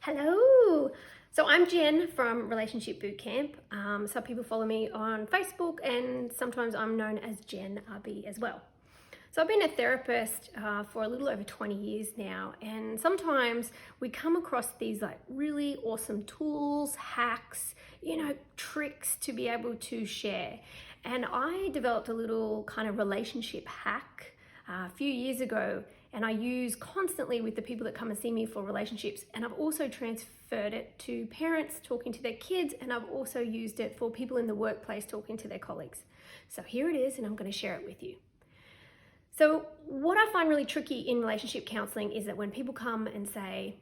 Hello. So I'm Jen from Relationship Bootcamp. Some people follow me on Facebook and sometimes I'm known as Jen RB as well. So I've been a therapist for a little over 20 years now, and sometimes we come across these like really awesome tools, hacks, tricks to be able to share. And I developed a little kind of relationship hack a few years ago, and I use constantly with the people that come and see me for relationships. And I've also transferred it to parents talking to their kids, and I've also used it for people in the workplace talking to their colleagues. So here it is, and I'm going to share it with you. So what I find really tricky in relationship counseling is that when people come and say,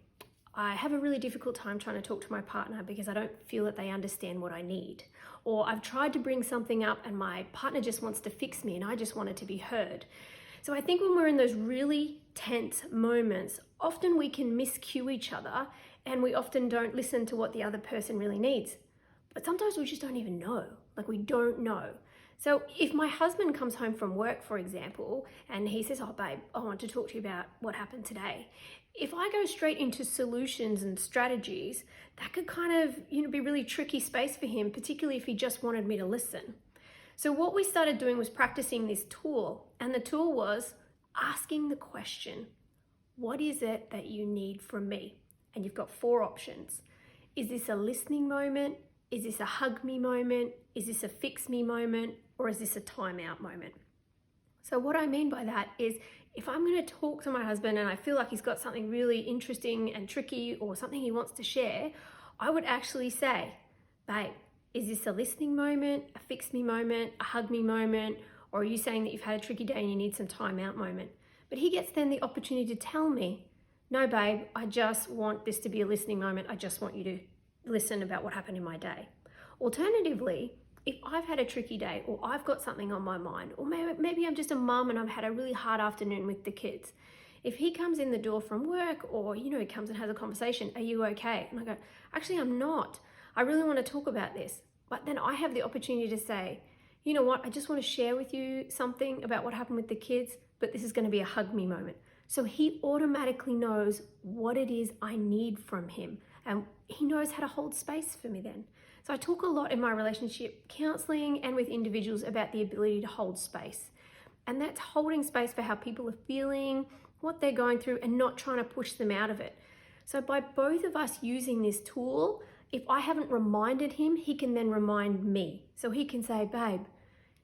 I have a really difficult time trying to talk to my partner because I don't feel that they understand what I need. Or I've tried to bring something up and my partner just wants to fix me and I just want it to be heard. So I think when we're in those really tense moments, often we can miscue each other and we often don't listen to what the other person really needs. But sometimes we just don't even know, we don't know. So if my husband comes home from work, for example, and he says, oh babe, I want to talk to you about what happened today. If I go straight into solutions and strategies, that could kind of, be really tricky space for him, particularly if he just wanted me to listen. So what we started doing was practicing this tool, and the tool was asking the question, what is it that you need from me? And you've got 4 options. Is this a listening moment? Is this a hug me moment? Is this a fix me moment? Or is this a timeout moment? So what I mean by that is if I'm going to talk to my husband and I feel like he's got something really interesting and tricky or something he wants to share, I would actually say, babe, is this a listening moment, a fix me moment, a hug me moment, or are you saying that you've had a tricky day and you need some time out moment? But he gets then the opportunity to tell me, no babe, I just want this to be a listening moment. I just want you to listen about what happened in my day. Alternatively, if I've had a tricky day or I've got something on my mind, or maybe I'm just a mum and I've had a really hard afternoon with the kids, if he comes in the door from work or, he comes and has a conversation, are you okay? And I go, actually, I'm not. I really want to talk about this. But then I have the opportunity to say, you know what? I just want to share with you something about what happened with the kids, but this is going to be a hug me moment. So he automatically knows what it is I need from him. And he knows how to hold space for me then. So I talk a lot in my relationship counseling and with individuals about the ability to hold space. And that's holding space for how people are feeling, what they're going through, and not trying to push them out of it. So by both of us using this tool, if I haven't reminded him, he can then remind me. So he can say, babe,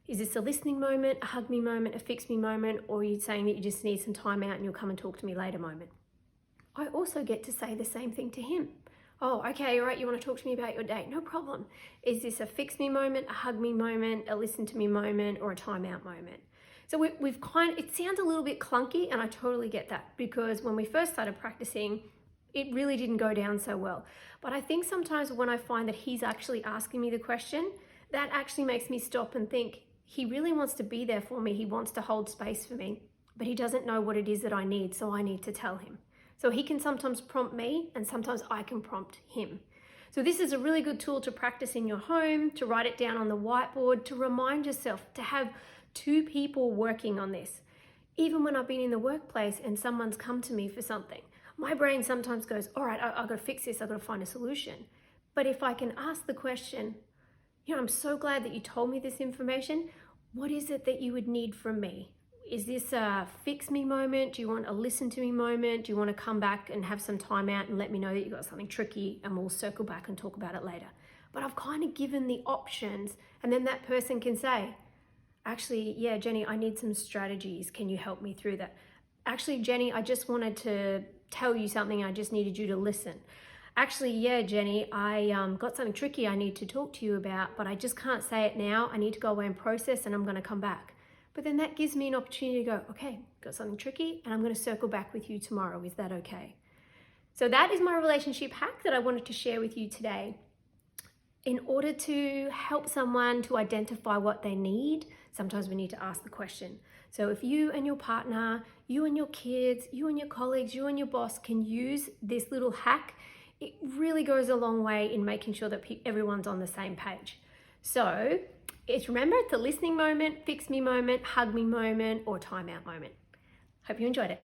is this a listening moment, a hug me moment, a fix me moment, or are you saying that you just need some time out and you'll come and talk to me later moment? I also get to say the same thing to him. Oh, okay, all right, you want to talk to me about your day? No problem. Is this a fix me moment, a hug me moment, a listen to me moment, or a time out moment? So it sounds a little bit clunky, and I totally get that, because when we first started practicing, it really didn't go down so well. But I think sometimes when I find that he's actually asking me the question, that actually makes me stop and think, he really wants to be there for me. He wants to hold space for me, but he doesn't know what it is that I need, so I need to tell him. So he can sometimes prompt me and sometimes I can prompt him. So this is a really good tool to practice in your home, to write it down on the whiteboard, to remind yourself, to have 2 people working on this. Even when I've been in the workplace and someone's come to me for something, my brain sometimes goes, all right, I've got to fix this, I've got to find a solution. But if I can ask the question, I'm so glad that you told me this information. What is it that you would need from me? Is this a fix me moment? Do you want a listen to me moment? Do you want to come back and have some time out and let me know that you got something tricky and we'll circle back and talk about it later? But I've kind of given the options, and then that person can say, actually, yeah, Jenny, I need some strategies. Can you help me through that? Actually, Jenny, I just wanted to tell you something. I just needed you to listen. Actually, yeah, Jenny, I got something tricky I need to talk to you about, but I just can't say it now. I need to go away and process, and I'm going to come back. But then that gives me an opportunity to go, okay, got something tricky, and I'm going to circle back with you tomorrow. Is that okay? So that is my relationship hack that I wanted to share with you today. In order to help someone to identify what they need, sometimes we need to ask the question. So if you and your partner, you and your kids, you and your colleagues, you and your boss can use this little hack, it really goes a long way in making sure that everyone's on the same page. So remember, it's a listening moment, fix me moment, hug me moment, or time out moment. Hope you enjoyed it.